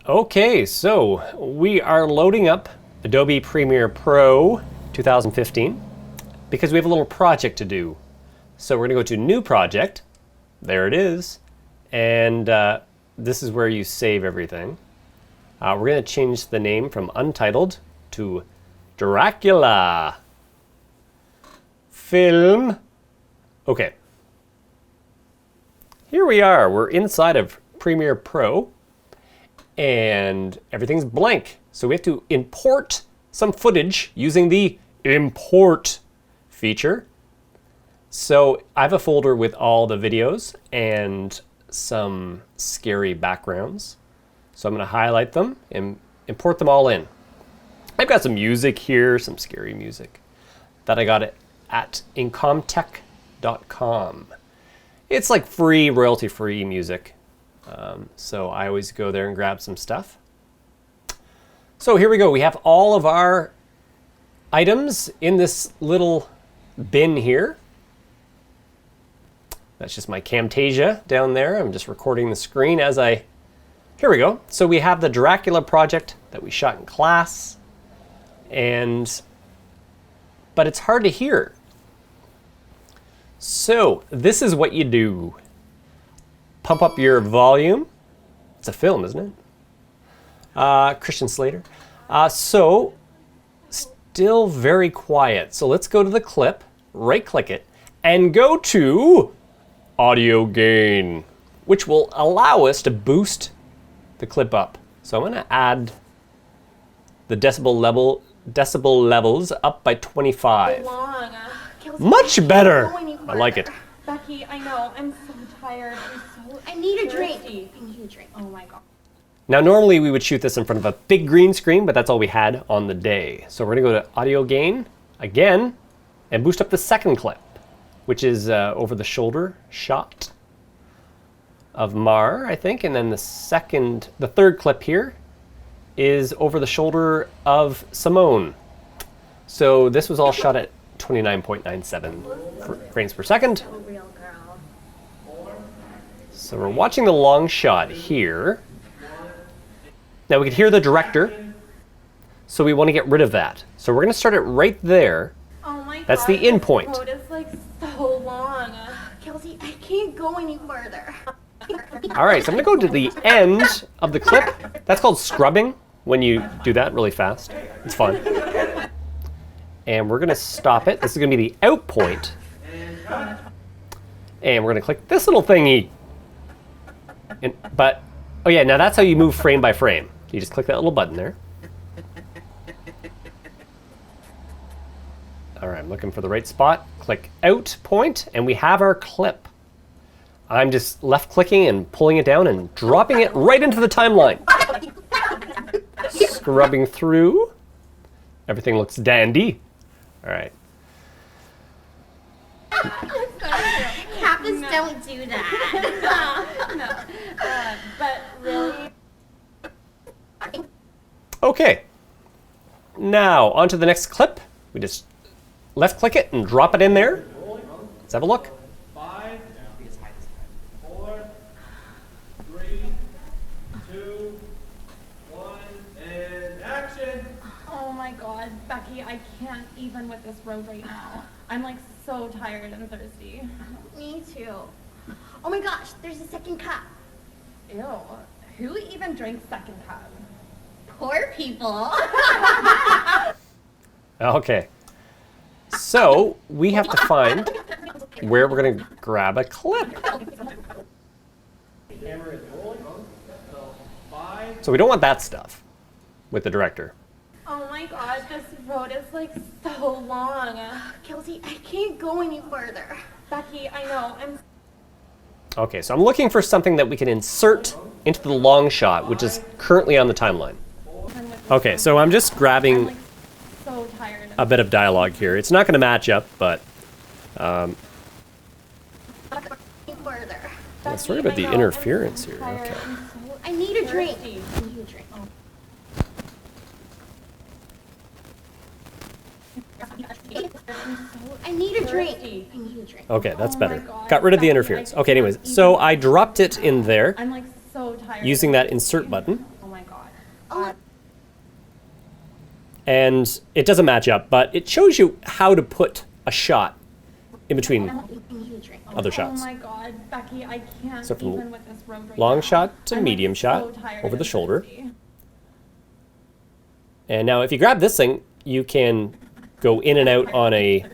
Okay, so we are loading up Adobe Premiere Pro 2015 because we have a little project to do. So we're going to go to New Project. There it is. And this is where you save everything. We're going to change the name from Untitled to Dracula. Film. Okay. Here we are. We're inside of Premiere Pro. And everything's blank. So we have to import some footage using the import feature. So I have a folder with all the videos and some scary backgrounds. So I'm going to highlight them and import them all in. I've got some music here, some scary music that I got at incomtech.com. It's like free, royalty-free music. So I always go there and grab some stuff. So here we go. We have all of our items in this little bin here. That's just my Camtasia down there. I'm just recording the screen as I... Here we go. So we have the Dracula project that we shot in class. But it's hard to hear. So this is what you do. Pump up your volume. It's a film, isn't it? Christian Slater. So still very quiet. So let's go to the clip, right click it, and go to audio gain, which will allow us to boost the clip up. So I'm going to add the decibel levels up by 25. Much better. I like it. Becky, I know. I'm so tired. I need a drink. I need a drink. Oh my god. Now normally we would shoot this in front of a big green screen, but that's all we had on the day. So we're going to go to audio gain again and boost up the second clip, which is over the shoulder shot of Mar, I think. And then the third clip here is over the shoulder of Simone. So this was all shot at 29.97 frames per second. So we're watching the long shot here. Now we can hear the director, so we want to get rid of that. So we're going to start it right there. Oh my god. That's the in point. This road is like so long. Kelsey, I can't go any further. All right, so I'm going to go to the end of the clip. That's called scrubbing when you do that really fast. It's fun. And we're going to stop it. This is going to be the out point. And we're going to click this little thingy. Oh yeah, now that's how you move frame by frame. You just click that little button there. All right, I'm looking for the right spot. Click out point, and we have our clip. I'm just left clicking and pulling it down and dropping it right into the timeline. Scrubbing through. Everything looks dandy. All right. Kappas don't do that. No. But really. Okay. Now, on to the next clip. We just left click it and drop it in there. Let's have a look. 5, 4, 3, 2, 1, and action. Oh my god, Becky, I can't even with this road right now. I'm like so tired and thirsty. Me too. Oh my gosh, there's a second cup. Ew. Who even drinks second cup? Poor people. Okay. So we have to find where we're going to grab a clip. Camera is rolling. So 5. So we don't want that stuff with the director. Oh my god, this road is like so long. Kelsey, I can't go any further. Becky, I know. Okay, so I'm looking for something that we can insert into the long shot, which is currently on the timeline. Okay, so I'm just grabbing so tired. a bit of dialogue here. It's not going to match up, but sorry about the interference here. Okay. I need a drink. I need a drink. I need a drink. I need a drink. Okay, that's Oh my better. God. Got rid of the interference. Okay, anyways, so I dropped it in there I'm like so tired. using that insert button. Oh my god. And it doesn't match up, but it shows you how to put a shot in between other shots. Oh my God, Becky, I can't So from even with this road right long now. shot to I'm, like, medium shot, so tired over the and shoulder. thirsty. And now if you grab this thing, you can go in and out on a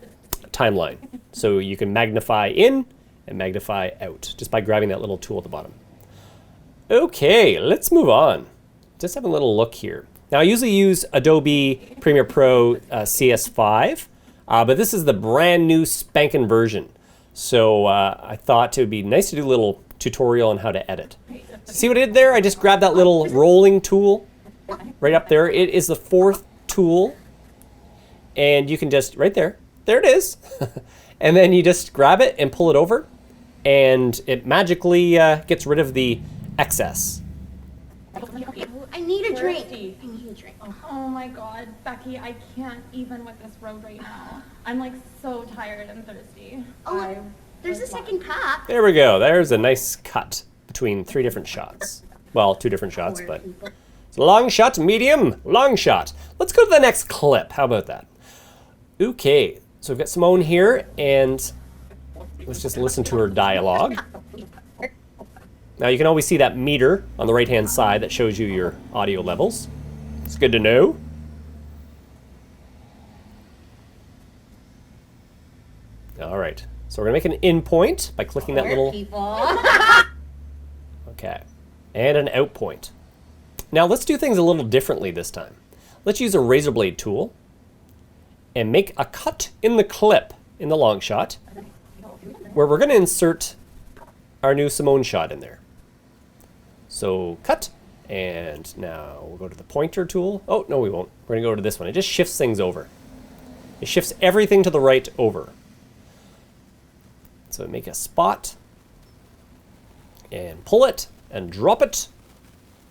timeline. So you can magnify in and magnify out just by grabbing that little tool at the bottom. Okay, let's move on. Just have a little look here. Now I usually use Adobe Premiere Pro CS5, but this is the brand new spankin' version. So I thought it would be nice to do a little tutorial on how to edit. See what I did there? I just grabbed that little rolling tool right up there. It is the 4th tool. And you can just, right there, there it is. And then you just grab it and pull it over. And it magically gets rid of the excess. I need a drink. Thirsty. I need a drink. Oh my God, Becky, I can't even with this road right now. I'm like so tired and thirsty. Oh, look, there's a second cup. There we go. There's a nice cut between 3 different shots. Well, 2 different shots, but it's long shot, medium, long shot. Let's go to the next clip. How about that? Okay, so we've got Simone here, and let's just listen to her dialogue. Now you can always see that meter on the right-hand side that shows you your audio levels. It's good to know. All right, so we're gonna make an in point by clicking that little. Okay, and an out point. Now let's do things a little differently this time. Let's use a razor blade tool and make a cut in the clip in the long shot where we're gonna insert our new Simone shot in there. So cut, and now we'll go to the pointer tool. Oh, no we won't. We're gonna go to this one. It just shifts things over. It shifts everything to the right over. So make a spot, and pull it, and drop it,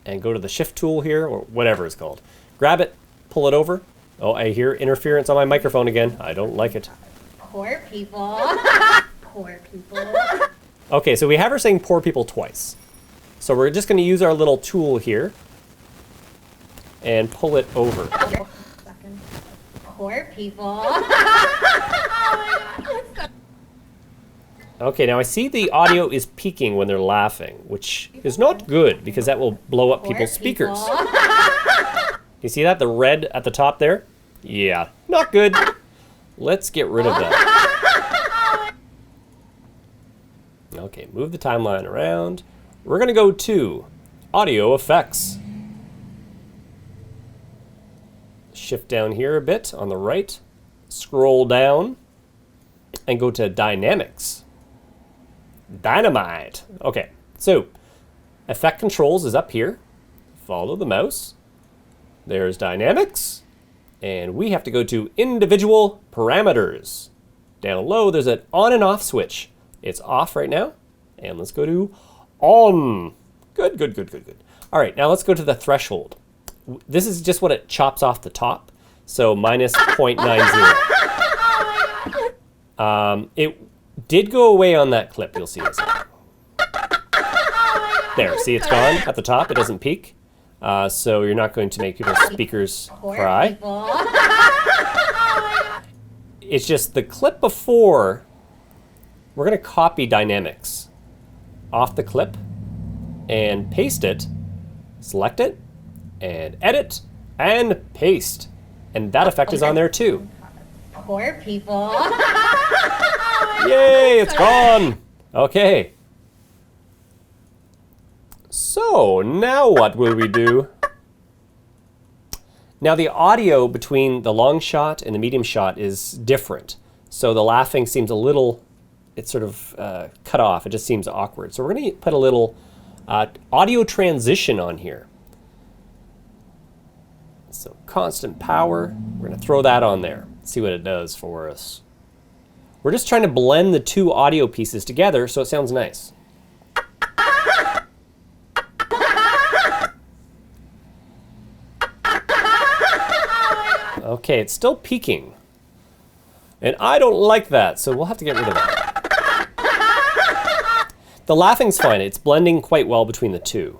and go to the shift tool here, or whatever it's called. Grab it, pull it over. Oh, I hear interference on my microphone again. I don't like it. Poor people. Poor people. Okay, so we have her saying poor people twice. So we're just going to use our little tool here and pull it over. Poor people. Okay, now I see the audio is peaking when they're laughing, which is not good because that will blow up people's speakers. You see that? The red at the top there? Yeah, not good. Let's get rid of that. Okay, move the timeline around. We're gonna go to audio effects. Shift down here a bit on the right, scroll down, and go to dynamics. Dynamite. Okay, so effect controls is up here. Follow the mouse. There's dynamics, and we have to go to individual parameters. Down low, there's an on and off switch. It's off right now, and let's go to on. Good, good, good, good, good. All right, now let's go to the threshold. This is just what it chops off the top, so minus 0.90. It did go away on that clip, you'll see this. There, see it's gone at the top, it doesn't peak. So you're not going to make people's speakers cry. It's just the clip before, we're going to copy dynamics off the clip and paste it, select it, and edit, and paste. And that effect is on there too. Poor people. Yay, it's gone. Okay. So now what will we do? Now the audio between the long shot and the medium shot is different. So the laughing seems a little, it's sort of cut off. It just seems awkward. So we're going to put a little audio transition on here. So constant power, we're going to throw that on there. See what it does for us. We're just trying to blend the two audio pieces together so it sounds nice. Okay, it's still peaking. And I don't like that, so we'll have to get rid of that. The laughing's fine. It's blending quite well between the two.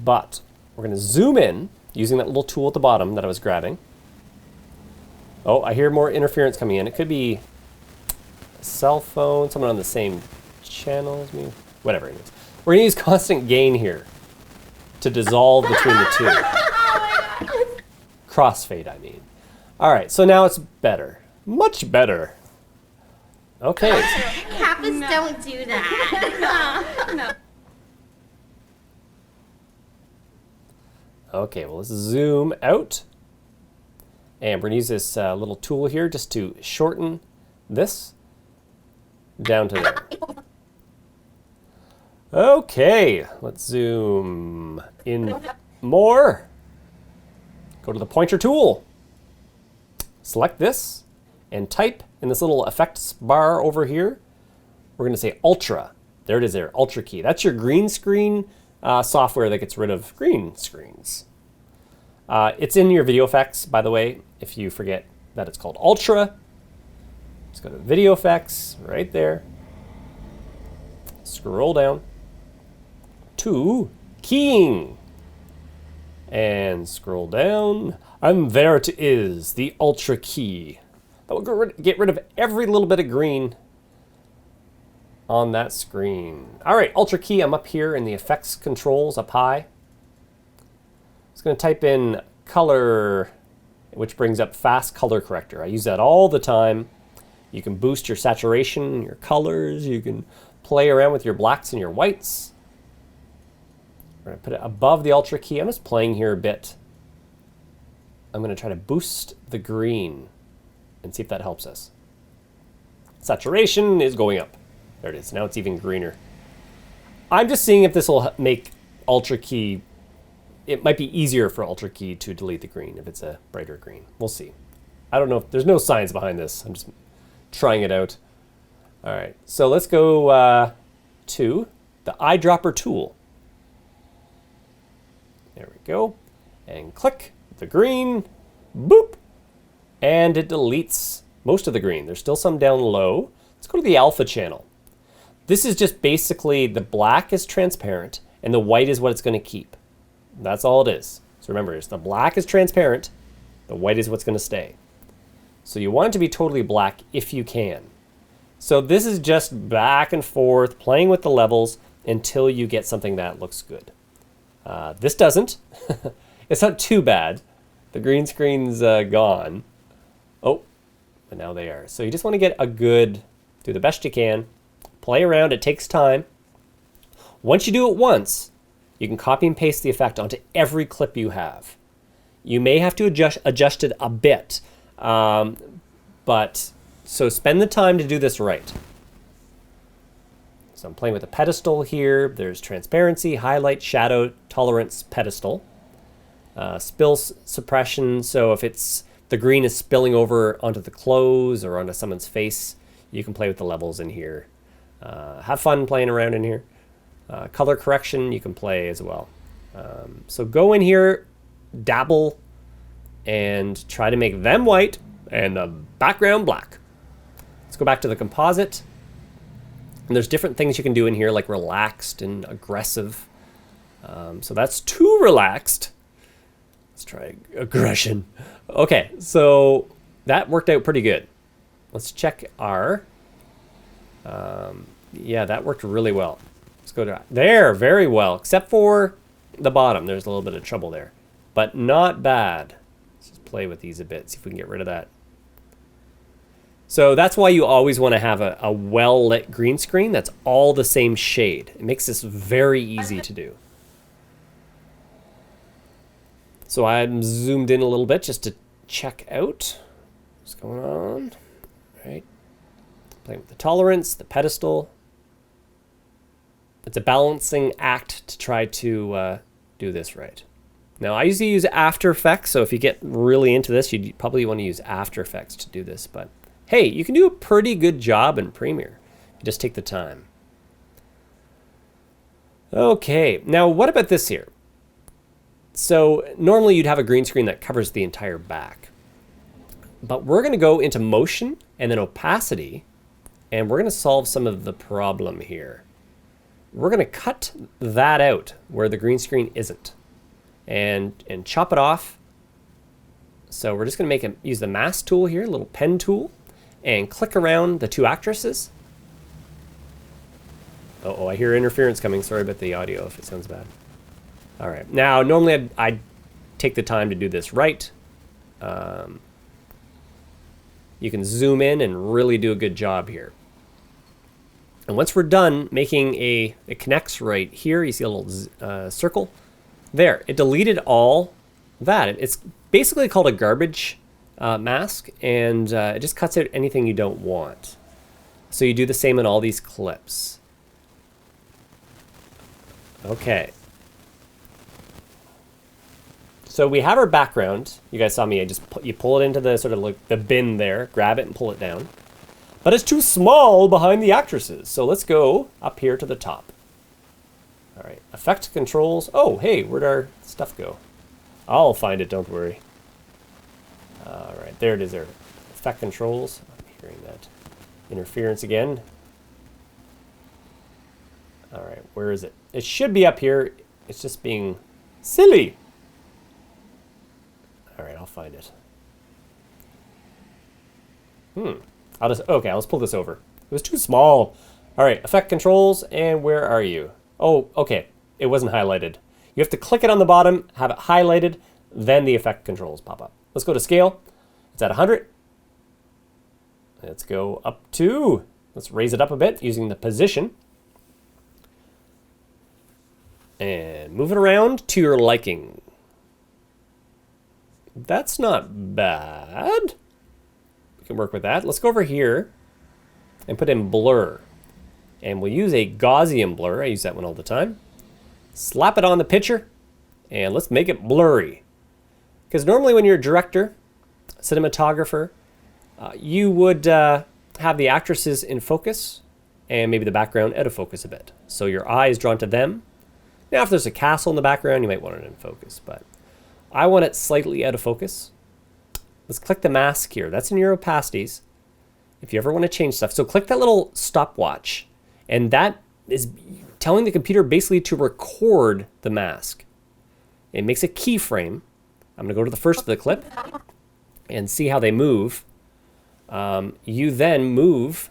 But we're going to zoom in using that little tool at the bottom that I was grabbing. Oh, I hear more interference coming in. It could be a cell phone, someone on the same channel as me, whatever it is. We're going to use constant gain here to dissolve between the two. Crossfade, I mean. All right, so now it's better. Much better. Okay. Kappas don't do that. No. Okay, well, let's zoom out. And we're going to use this little tool here just to shorten this down to there. Okay, let's zoom in more. Go to the pointer tool. Select this and type in this little effects bar over here. We're going to say Ultra. There it is there, Ultra key. That's your green screen software that gets rid of green screens. It's in your video effects, by the way, if you forget that it's called Ultra. Let's go to video effects right there. Scroll down to keying. And scroll down. And there it is, the Ultra key. That will get rid of every little bit of green on that screen. All right, Ultra key, I'm up here in the effects controls up high. I'm just going to type in color, which brings up fast color corrector. I use that all the time. You can boost your saturation, your colors. You can play around with your blacks and your whites. We're going to put it above the Ultra key. I'm just playing here a bit. I'm going to try to boost the green and see if that helps us. Saturation is going up. There it is. Now it's even greener. I'm just seeing if this will make Ultra key. It might be easier for Ultra key to delete the green if it's a brighter green. We'll see. I don't know. There's no science behind this. I'm just trying it out. All right. So let's go to the eyedropper tool. There we go. And click the green. Boop. And it deletes most of the green. There's still some down low. Let's go to the alpha channel. This is just basically the black is transparent and the white is what it's going to keep. That's all it is. So remember, the black is transparent, the white is what's going to stay. So you want it to be totally black if you can. So this is just back and forth, playing with the levels until you get something that looks good. This doesn't. It's not too bad. The green screen's gone. Oh, but now they are. So you just want to get a good, do the best you can. Play around, it takes time. Once you do it once, you can copy and paste the effect onto every clip you have. You may have to adjust it a bit, but so spend the time to do this right. So I'm playing with a pedestal here. There's transparency, highlight, shadow, tolerance, pedestal. Spill suppression, so if it's the green is spilling over onto the clothes or onto someone's face, you can play with the levels in here. Have fun playing around in here. Color correction, you can play as well. So go in here, dabble, and try to make them white and the background black. Let's go back to the composite. And there's different things you can do in here, like relaxed and aggressive. So that's too relaxed. Let's try aggression. Okay, so that worked out pretty good. Let's check our... yeah, that worked really well. Let's go to there, very well, except for the bottom. There's a little bit of trouble there, but not bad. Let's just play with these a bit, see if we can get rid of that. So that's why you always want to have a well-lit green screen that's all the same shade. It makes this very easy to do. So I'm zoomed in a little bit just to check out what's going on. All right. Playing with the tolerance, the pedestal. It's a balancing act to try to do this right. Now, I usually use After Effects, so if you get really into this, you'd probably want to use After Effects to do this. But hey, you can do a pretty good job in Premiere. You just take the time. Okay, now what about this here? So normally you'd have a green screen that covers the entire back. But we're going to go into motion and then opacity, and we're going to solve some of the problem here. we're going to cut that out where the green screen isn't and chop it off. So we're just going to use the mask tool here, little pen tool, and click around the two actresses. Uh-oh, I hear interference coming. Sorry about the audio if it sounds bad. All right. Now, normally I'd take the time to do this right. You can zoom in and really do a good job here. And once we're done making it connects right here. You see a little circle there. It deleted all that. It's basically called a garbage mask, and it just cuts out anything you don't want. So you do the same in all these clips. Okay. So we have our background. You guys saw me. You pull it into the sort of like the bin there, grab it and pull it down. But it's too small behind the actresses. So let's go up here to the top. All right, effect controls. Oh, hey, where'd our stuff go? I'll find it, don't worry. All right, there it is there. Effect controls. I'm hearing that interference again. All right, where is it? It should be up here. It's just being silly. All right, I'll find it. Okay, let's pull this over. It was too small. All right, effect controls, and where are you? Oh, okay, it wasn't highlighted. You have to click it on the bottom, have it highlighted, then the effect controls pop up. Let's go to scale. It's at 100. Let's go up to, let's raise it up a bit using the position. And move it around to your liking. That's not bad. We can work with that. Let's go over here and put in blur. And we'll use a Gaussian blur. I use that one all the time. Slap it on the picture and let's make it blurry. Because normally when you're a director, cinematographer, you would have the actresses in focus and maybe the background out of focus a bit. So your eye is drawn to them. Now if there's a castle in the background, you might want it in focus, but I want it slightly out of focus. Let's click the mask here. That's in your opacities. If you ever want to change stuff. So click that little stopwatch. And that is telling the computer basically to record the mask. It makes a keyframe. I'm going to go to the first of the clip and see how they move. You then move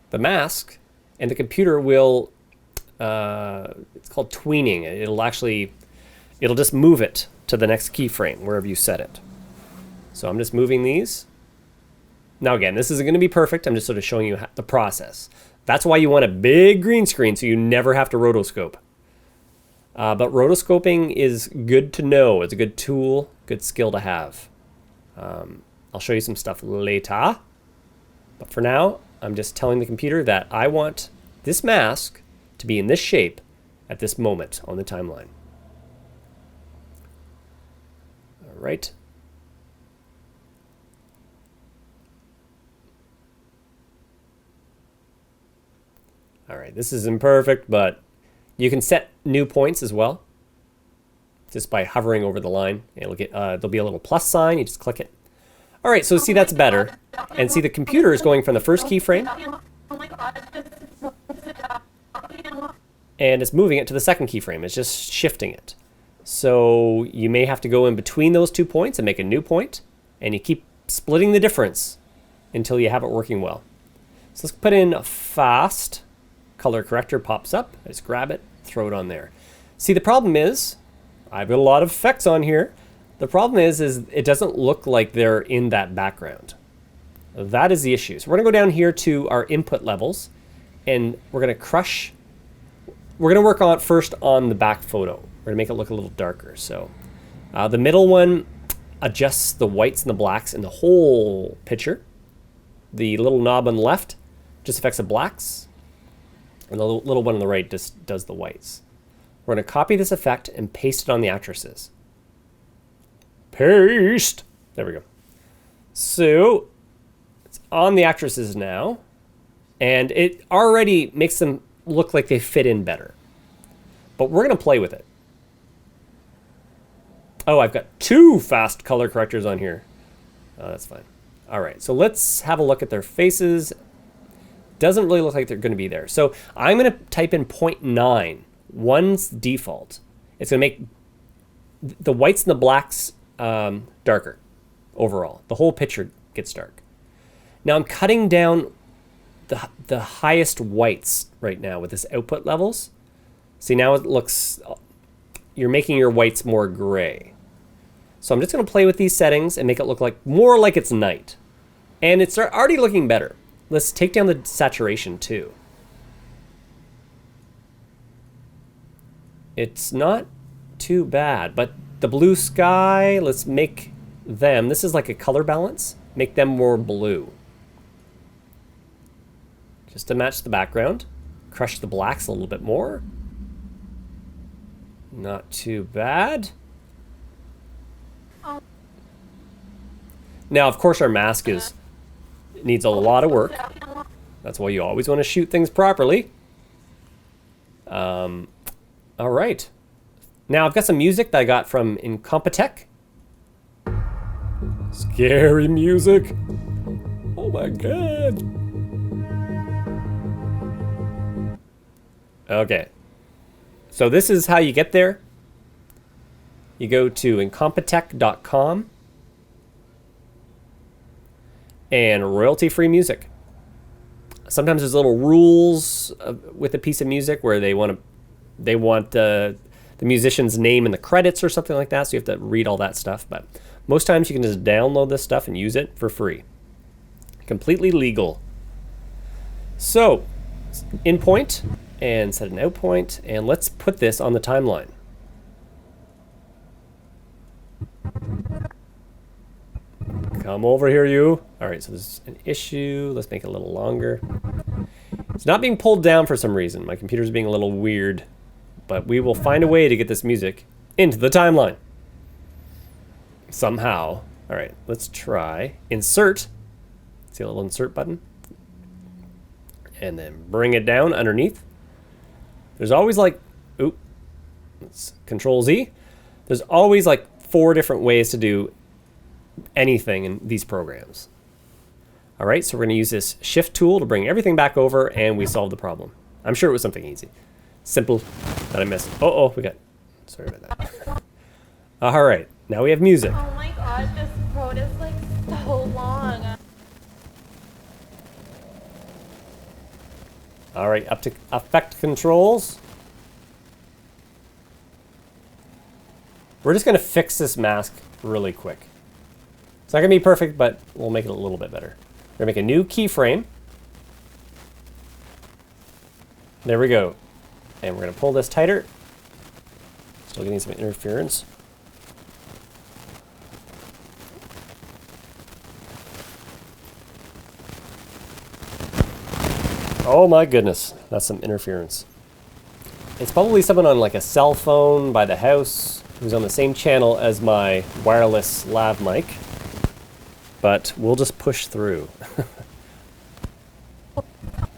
the mask and the computer will, it's called tweening. It'll just move it to the next keyframe, wherever you set it. So I'm just moving these. Now again, this isn't going to be perfect. I'm just sort of showing you the process. That's why you want a big green screen so you never have to rotoscope. But rotoscoping is good to know. It's a good tool, good skill to have. I'll show you some stuff later. But for now, I'm just telling the computer that I want this mask to be in this shape at this moment on the timeline. All right. All right, this is imperfect, but you can set new points as well. Just by hovering over the line, it'll get there'll be a little plus sign. You just click it. All right, so see that's better, and see the computer is going from the first keyframe, and it's moving it to the second keyframe. It's just shifting it. So you may have to go in between those 2 points and make a new point, and you keep splitting the difference until you have it working well. So let's put in fast. Color corrector pops up. I just grab it, throw it on there. See, the problem is, I've got a lot of effects on here. The problem is it doesn't look like they're in that background. That is the issue. So we're gonna go down here to our input levels, and we're gonna crush. We're gonna work on first on the back photo. We're gonna make it look a little darker. So the middle one adjusts the whites and the blacks in the whole picture. The little knob on the left just affects the blacks. And the little one on the right just does the whites. We're going to copy this effect and paste it on the actresses. Paste! There we go. So, it's on the actresses now. And it already makes them look like they fit in better. But we're going to play with it. Oh, I've got 2 fast color correctors on here. Oh, that's fine. All right, so let's have a look at their faces. doesn't really look like they're going to be there. So I'm going to type in 0.9. One's default. It's going to make the whites and the blacks darker overall. The whole picture gets dark. Now I'm cutting down the highest whites right now with this output levels. See, now it looks, you're making your whites more gray. So I'm just going to play with these settings and make it look like more like it's night. And it's already looking better. Let's take down the saturation too. It's not too bad, but the blue sky, let's make them, this is like a color balance, make them more blue. Just to match the background. Crush the blacks a little bit more. Not too bad. Now, of course, our mask needs a lot of work. That's why you always want to shoot things properly. All right. Now, I've got some music that I got from Incompetech. Scary music. Oh my god. Okay. So this is how you get there. You go to incompetech.com and royalty-free music. Sometimes there's little rules with a piece of music where they want the musician's name in the credits or something like that, so you have to read all that stuff. But most times you can just download this stuff and use it for free. Completely legal. So, in point and set an out point, and let's put this on the timeline. Come over here, you. All right, so this is an issue. Let's make it a little longer. It's not being pulled down for some reason. My computer's being a little weird, but we will find a way to get this music into the timeline. Somehow. All right, let's try insert. See a little insert button? And then bring it down underneath. There's always like, oop, let's Control Z. There's always like 4 different ways to do anything in these programs. All right, so we're gonna use this shift tool to bring everything back over and we solve the problem. I'm sure it was something easy. Simple that I missed. Oh, we got, sorry about that. All right, now we have music. Oh my god, this code is like so long. All right, up to effect controls. We're just gonna fix this mask really quick. It's not gonna be perfect, but we'll make it a little bit better. We're gonna make a new keyframe. There we go. And we're gonna pull this tighter. Still getting some interference. Oh my goodness, that's some interference. It's probably someone on like a cell phone by the house who's on the same channel as my wireless lav mic. But we'll just push through. Oh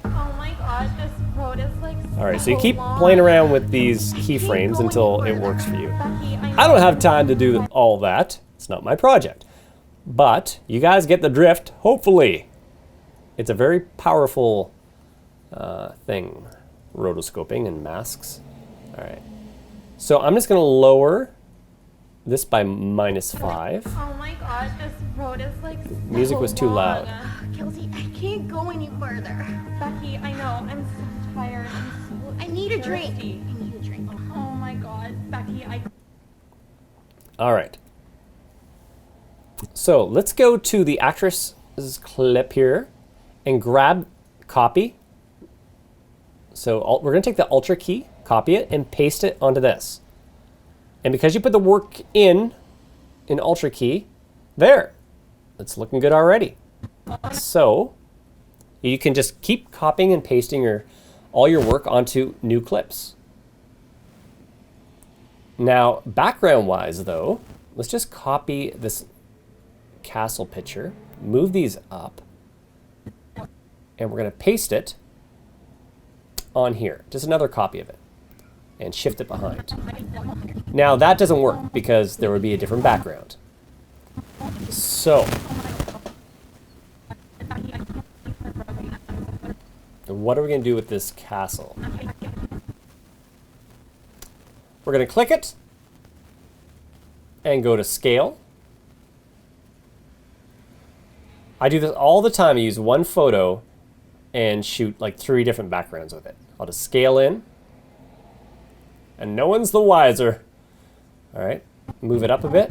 my god, this code is like so long. All right, so you keep playing around with these keyframes until it works for you. I don't have time to do all that. It's not my project. But you guys get the drift, hopefully. It's a very powerful thing, rotoscoping and masks. All right, so I'm just gonna lower this by -5. Oh my god, this road is like so Music was too long. loud. Kelsey, I can't go any further. Becky, I know, I'm so tired. I need a drink. thirsty. I need a drink. Oh my god, Becky, All right. So let's go to the actress's clip here and grab copy. So we're going to take the Alt key, copy it, and paste it onto this. And because you put the work in Alt key, there, it's looking good already. So you can just keep copying and pasting all your work onto new clips. Now, background-wise, though, let's just copy this castle picture, move these up, and we're going to paste it on here. Just another copy of it, and shift it behind. Now, that doesn't work because there would be a different background. So, what are we going to do with this castle? We're going to click it and go to scale. I do this all the time. I use one photo and shoot like 3 different backgrounds with it. I'll just scale in, and no one's the wiser. All right, move it up a bit.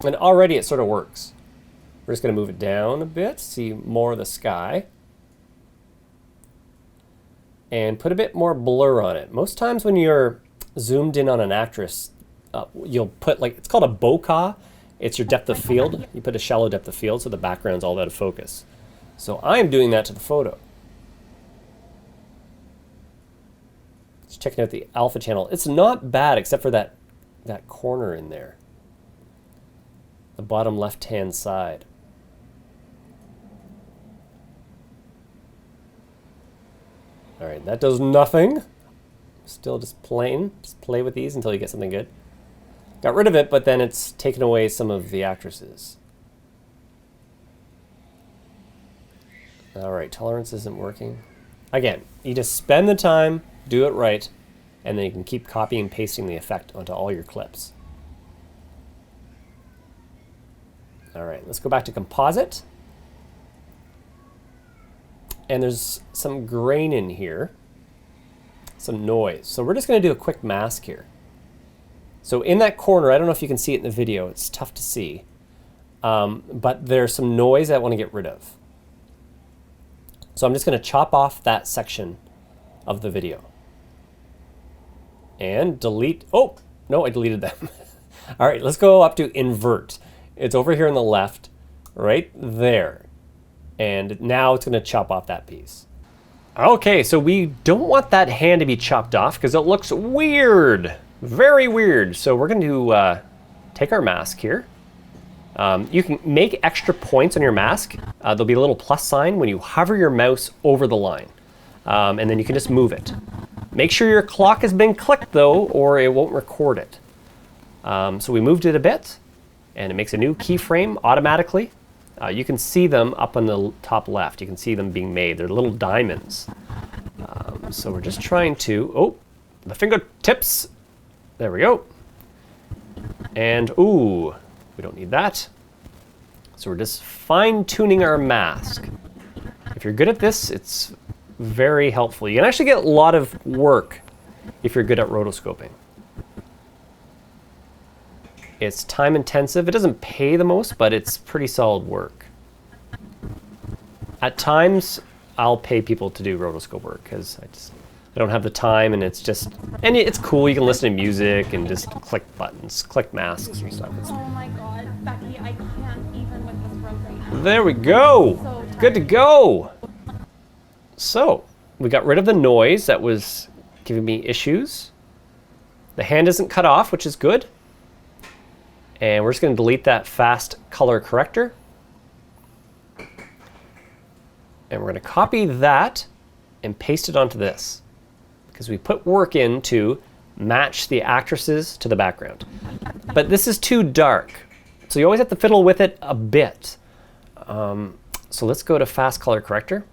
And already it sort of works. We're just going to move it down a bit, see more of the sky. And put a bit more blur on it. Most times when you're zoomed in on an actress, you'll put like, it's called a bokeh. It's your depth of field. You put a shallow depth of field so the background's all out of focus. So I'm doing that to the photo. Just checking out the alpha channel. It's not bad except for that corner in there. The bottom left-hand side. All right, that does nothing. Still just plain. Just play with these until you get something good. Got rid of it, but then it's taken away some of the actresses. All right, tolerance isn't working. Again, you just spend the time, do it right, and then you can keep copying and pasting the effect onto all your clips. All right, let's go back to composite. And there's some grain in here, some noise. So we're just going to do a quick mask here. So in that corner, I don't know if you can see it in the video, it's tough to see, but there's some noise I want to get rid of. So I'm just going to chop off that section of the video. And delete, oh, no, I deleted them. All right, let's go up to invert. It's over here on the left, right there. And now it's going to chop off that piece. Okay, so we don't want that hand to be chopped off because it looks weird. Very weird. So we're going to take our mask here. You can make extra points on your mask. There'll be a little plus sign when you hover your mouse over the line. And then you can just move it. Make sure your clock has been clicked though, or it won't record it. So we moved it a bit, and it makes a new keyframe automatically. You can see them up on the top left. You can see them being made. They're little diamonds. So we're just trying to, oh, the fingertips. There we go. And, ooh, we don't need that. So we're just fine-tuning our mask. If you're good at this, it's very helpful. You can actually get a lot of work if you're good at rotoscoping. It's time intensive. It doesn't pay the most, but it's pretty solid work. At times, I'll pay people to do rotoscope work because I don't have the time, and it's just, and it's cool. You can listen to music and just click buttons, click masks and stuff. Oh my God, Becky, I can't even with this road right now. There we go. So Good to go. So we got rid of the noise that was giving me issues. The hand isn't cut off, which is good. And we're just going to delete that fast color corrector. And we're going to copy that and paste it onto this, because we put work in to match the actresses to the background. But this is too dark, so you always have to fiddle with it a bit. So let's go to fast color corrector,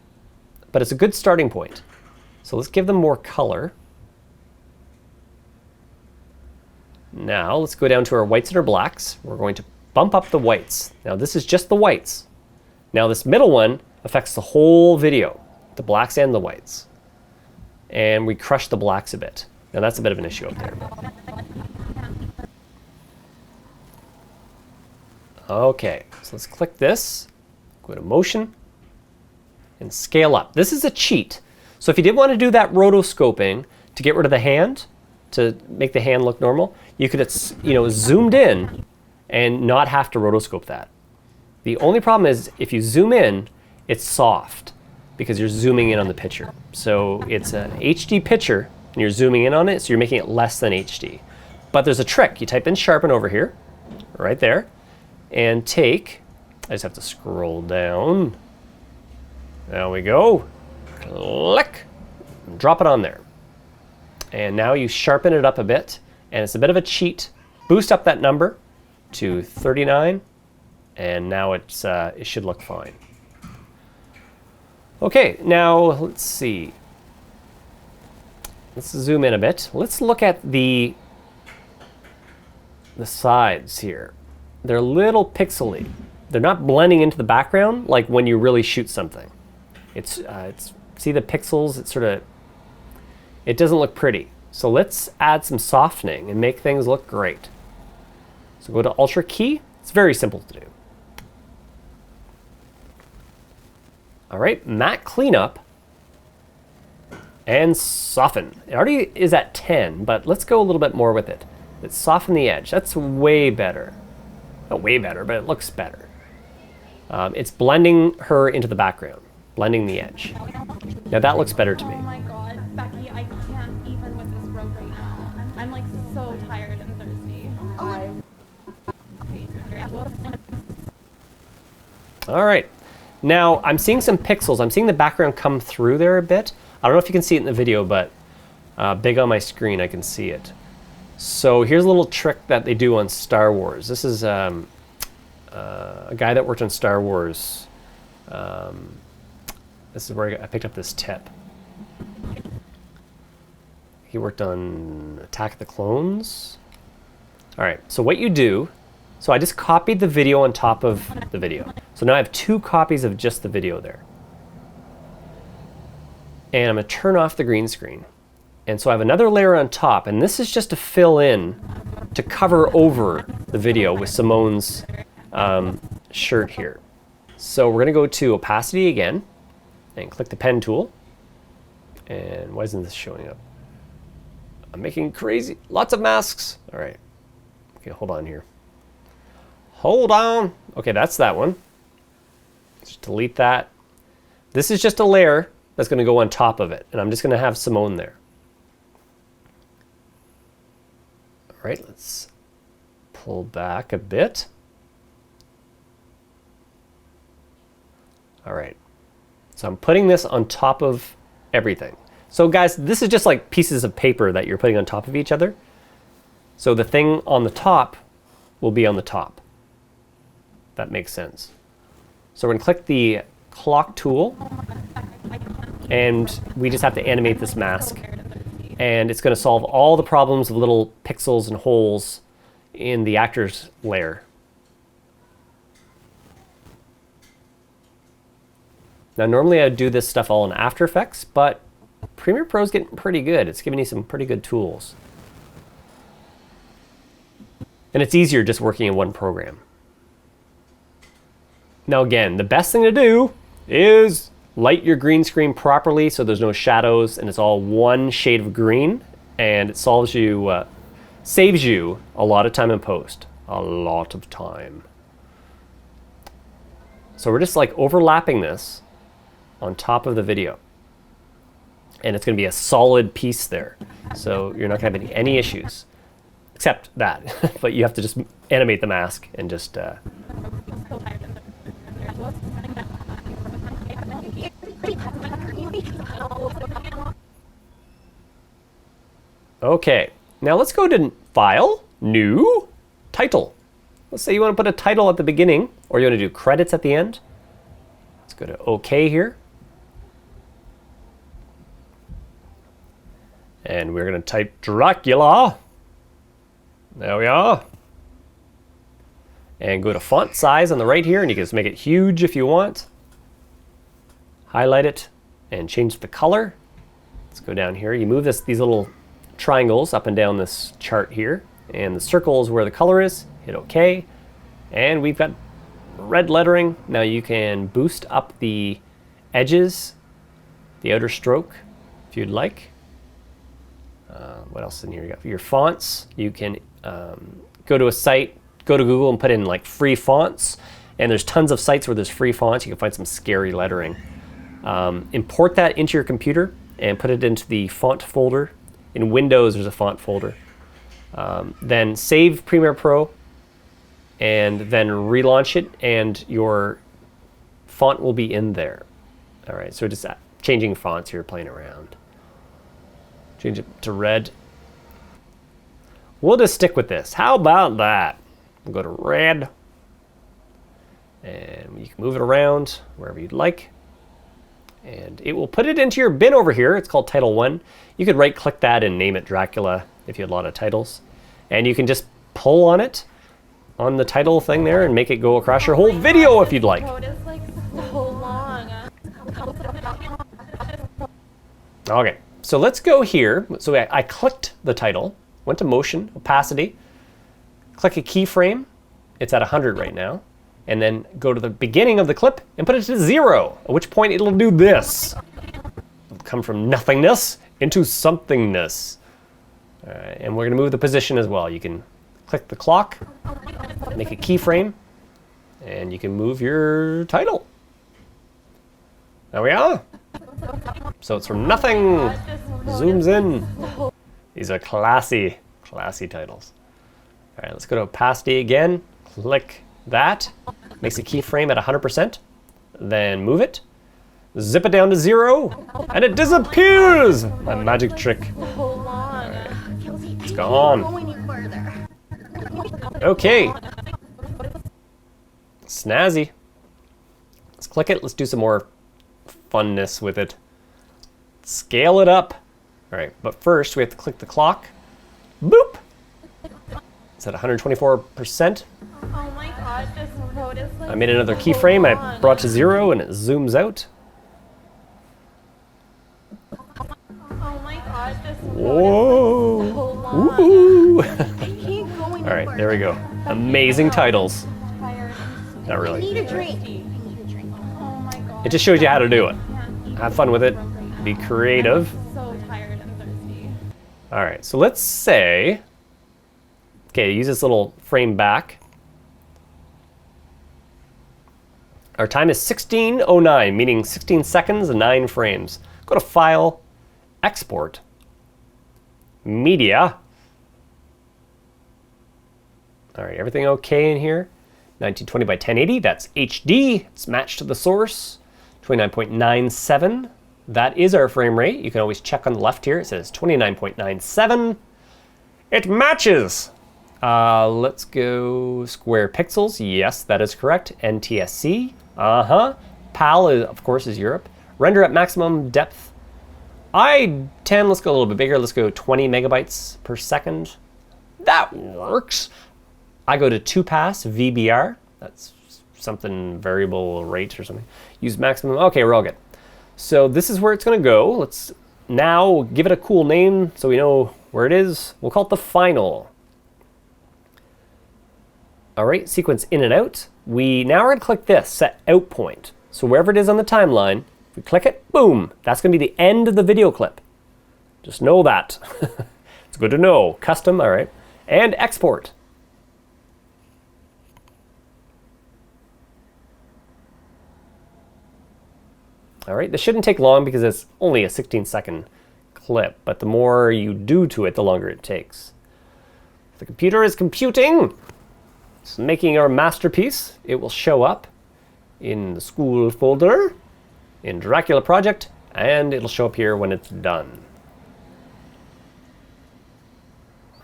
but it's a good starting point. So let's give them more color. Now let's go down to our whites and our blacks. We're going to bump up the whites. Now this is just the whites. Now this middle one affects the whole video, the blacks and the whites. And we crush the blacks a bit. Now that's a bit of an issue up there. Okay, so let's click this, go to motion, and scale up. This is a cheat. So if you did want to do that rotoscoping to get rid of the hand, to make the hand look normal, you could, zoomed in and not have to rotoscope that. The only problem is if you zoom in, it's soft because you're zooming in on the picture. So it's an HD picture and you're zooming in on it, so you're making it less than HD. But there's a trick. You type in sharpen over here, right there, and take, I just have to scroll down. There we go. Click, drop it on there. And now you sharpen it up a bit, and it's a bit of a cheat. Boost up that number to 39, And now it's it should look fine. Okay, now let's see. Let's zoom in a bit. Let's look at the sides here. They're a little pixely. They're not blending into the background like when you really shoot something. It's see the pixels? It doesn't look pretty. So let's add some softening and make things look great. So go to Ultra key. It's very simple to do. All right, matte cleanup and soften. It already is at 10, but let's go a little bit more with it. Let's soften the edge. That's way better. Not way better, but it looks better. It's blending her into the background, blending the edge. Now that looks better to me. Oh my God, Becky, I can't even with this road right now. I'm like so tired and thirsty. All right. Now I'm seeing some pixels. I'm seeing the background come through there a bit. I don't know if you can see it in the video, but big on my screen, I can see it. So here's a little trick that they do on Star Wars. This is a guy that worked on Star Wars. This is where I picked up this tip. He worked on Attack of the Clones. All right, so what you do, so I just copied the video on top of the video. So now I have 2 copies of just the video there. And I'm gonna turn off the green screen. And so I have another layer on top, and this is just to fill in, to cover over the video with Simone's shirt here. So we're gonna go to opacity again, and click the pen tool. And why isn't this showing up? I'm making crazy, lots of masks. All right, okay, hold on here. Hold on. Okay, that's that one. Just delete that. This is just a layer that's gonna go on top of it, and I'm just gonna have Simone there. All right, let's pull back a bit. All right, so I'm putting this on top of everything. So guys, this is just like pieces of paper that you're putting on top of each other. So the thing on the top will be on the top. That makes sense. So we're gonna click the clock tool, and we just have to animate this mask. And it's gonna solve all the problems of little pixels and holes in the actor's layer. Now normally I'd do this stuff all in After Effects, but Premiere Pro's getting pretty good. It's giving you some pretty good tools. And it's easier just working in one program. Now again, the best thing to do is light your green screen properly so there's no shadows and it's all one shade of green, and it saves you a lot of time in post. A lot of time. So we're just like overlapping this on top of the video. And it's going to be a solid piece there. So you're not going to have any issues. Except that. But you have to just animate the mask and just... Okay, now let's go to File, New, Title. Let's say you want to put a title at the beginning, or you want to do credits at the end. Let's go to OK here. And we're going to type Dracula. There we are. And go to font size on the right here, and you can just make it huge if you want. Highlight it and change the color. Let's go down here. You move these little triangles up and down this chart here, and the circle is where the color is. Hit OK. And we've got red lettering. Now you can boost up the edges, the outer stroke, if you'd like. What else in here? You got your fonts. You can go to a site, go to Google and put in like free fonts. And there's tons of sites where there's free fonts. You can find some scary lettering. Import that into your computer and put it into the font folder. In Windows, there's a font folder. Then save Premiere Pro and then relaunch it, and your font will be in there. All right, so just changing fonts here, playing around. Change it to red. We'll just stick with this. How about that? We'll go to red. And you can move it around wherever you'd like. And it will put it into your bin over here. It's called Title 1. You could right click that and name it Dracula if you had a lot of titles. And you can just pull on it, on the title thing there, and make it go across your whole video if you'd like. Code is like so long. Okay, so let's go here. So I clicked the title, went to motion, opacity, click a keyframe. It's at 100 right now. And then go to the beginning of the clip and put it to 0, at which point it'll do this. It'll come from nothingness into somethingness. All right, and we're gonna move the position as well. You can click the clock, make a keyframe, and you can move your title. There we are. So it's from nothing, zooms in. These are classy, classy titles. All right, let's go to opacity again. Click that, makes a keyframe at 100%, then move it, zip it down to 0, and it disappears! My magic trick. Alright, it's gone. Okay. Snazzy. Let's click it, let's do some more funness with it. Scale it up. Alright, but first we have to click the clock. Boop! It's at 124%. Oh my god, this road is like I made another keyframe, I brought to 0 and it zooms out. Oh my god, this Whoa! road Woo! I can't go any Alright, further. there we go. Amazing titles. tired. Not I really. need a drink. I need a drink. Oh my god. It just shows you how to do it. Can't eat Have fun with it. Be creative. so tired and thirsty. Alright, so let's say, okay, use this little frame back. Our time is 16:09, meaning 16 seconds and 9 frames. Go to File, Export, Media. All right, everything okay in here? 1920 by 1080, that's HD. It's matched to the source. 29.97, that is our frame rate. You can always check on the left here. It says 29.97. It matches. Let's go square pixels. Yes, that is correct. NTSC. PAL, of course, is Europe. Render at maximum depth. I-10, let's go a little bit bigger. Let's go 20 megabytes per second. That works. I go to 2pass VBR. That's something variable rate or something. Use maximum. Okay, we're all good. So this is where it's going to go. Let's now give it a cool name so we know where it is. We'll call it the final. All right, sequence in and out. We now are going to click this, set out point. So wherever it is on the timeline, if we click it, boom, that's going to be the end of the video clip. Just know that. It's good to know. Custom, all right. And export. All right, this shouldn't take long because it's only a 16-second clip, but the more you do to it, the longer it takes. The computer is computing. It's making our masterpiece. It will show up in the school folder, in Dracula Project, and it'll show up here when it's done.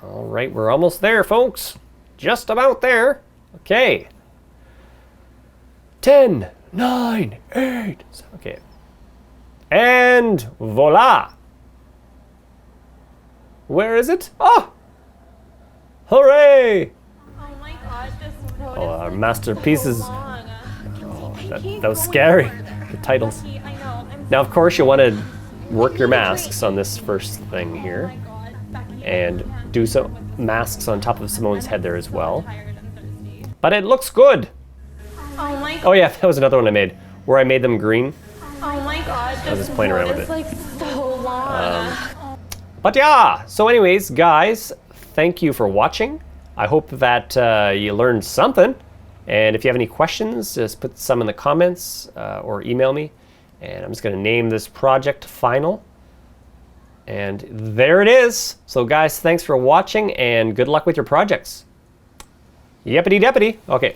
All right, we're almost there, folks. Just about there. Okay. 10, 9, 8. Okay. And voila. Where is it? Oh! Hooray! Oh my god, this road Oh, is our like masterpiece is. so long. That was scary. The titles. I know. I'm Now, of course, you want to work your masks on this first thing Oh here, my god, Becky, and do some masks on top of Simone's head there as well. tired and thirsty. But it looks good. Oh my god. Oh yeah, that was another one I made, where I made them green. Oh my god, was this just playing around road with is it. like so long. But yeah, so anyways, guys, thank you for watching. I hope that you learned something. And if you have any questions, just put some in the comments or email me. And I'm just going to name this project Final. And there it is. So guys, thanks for watching and good luck with your projects. Yippity-deppity. Okay.